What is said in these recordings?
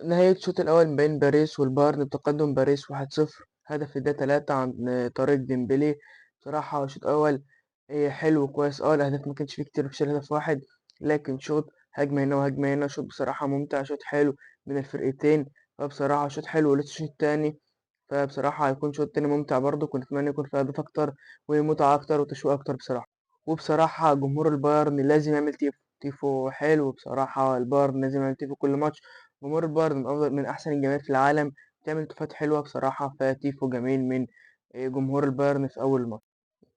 نهاية الشوط الأول بين باريس والبايرن بتقدم باريس 1-0. هدف في الدقيقة 3 عن طريق ديمبلي. بصراحة الشوط الأول حلو كويس. الأهداف ما كانش فيه كتير، مفيش إلا هدف واحد، لكن شوط هجمة هنا وهجمة هنا. شوط بصراحة ممتع، شوط حلو من الفرقتين. فبصراحة شوط حلو، ولسه الشوط التاني. فبصراحة هيكون شوط تاني ممتع برضه. كنت أتمنى يكون فيه أهداف أكتر ومتعة أكتر وتشويق أكتر بصراحة. وبصراحة جمهور البايرن لازم يعمل تيفو حلو. بصراحة البايرن لازم يعمل تيفو كل ماتش. جمهور البايرن من أحسن الجماهير في العالم، بتعمل تيفوهات حلوة بصراحة. فتيفو جميل من جمهور البايرن في أول ماتش.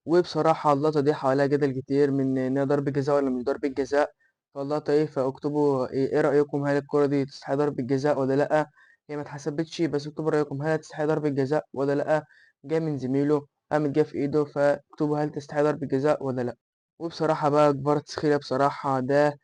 وبصراحة اللقطة دي حواليها جدل كتير من إنها ضربة جزاء ولا مش ضربة جزاء. فاللقطة فاكتبوا إيه رأيكم، هل الكرة دي تستحق ضربة جزاء ولا لأ؟ هي ما اتحسبتش، بس اكتبوا رأيكم، هل تستحق ضربة جزاء ولا لأ؟ جه من زميله، قام جه في إيده، فاكتبوا هل تستحق ضربة جزاء ولا لأ. وبصراحة بقى كفاراتسخيليا بصراحة ده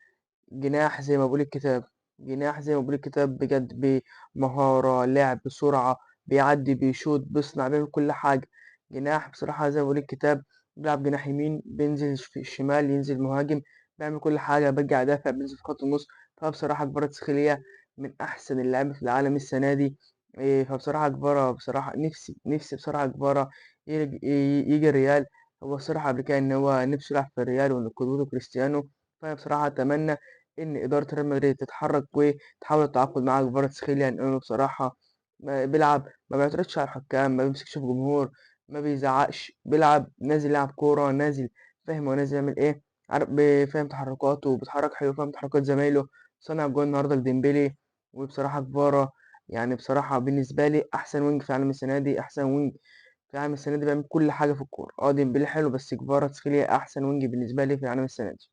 جناح زي ما بيقول الكتاب. جناح زي ما بيقول الكتاب بجد، بمهارة، لعب، بسرعة، بيعدي، بيشوط، بيصنع، بيعمل كل حاجة. جناح بصراحة زي ما بيقول الكتاب. بيلعب جناح يمين، بينزل في الشمال، ينزل مهاجم، بيعمل كل حاجة، بيرجع دافع، بينزل في خط النص. فبصراحة كفاراتسخيليا من أحسن اللعيبة في العالم السنة دي. فبصراحة كفارا بصراحة نفسي بصراحة كفارا يجي الريال. هو الصراحة قبل كده إن هو نفسه يلعب في الريال وإن قدوته كريستيانو. فأنا بصراحة أتمنى إن إدارة ريال مدريد تتحرك وتحاول التعاقد مع كفاراتسخيليا، لأنه بصراحة بيلعب، ما بيعترضش على الحكام، ما بيمسكش في الجمهور، ما بيزعقش، بيلعب نازل يلعب كورة، نازل فاهم هو نازل يعمل إيه. عارف، فاهم تحركاته، بيتحرك حلو، فاهم تحركات زمايله. صنع جول النهاردة لديمبلي. وبصراحة كفارا يعني بصراحة بالنسبة لي أحسن وينج في العالم السنة دي. أحسن وينج في العالم السنة دي، بيعمل كل حاجة في الكورة. ديمبلي حلو، بس كفاراتسخيليا أحسن وينج بالنسبة لي في العالم السنة دي.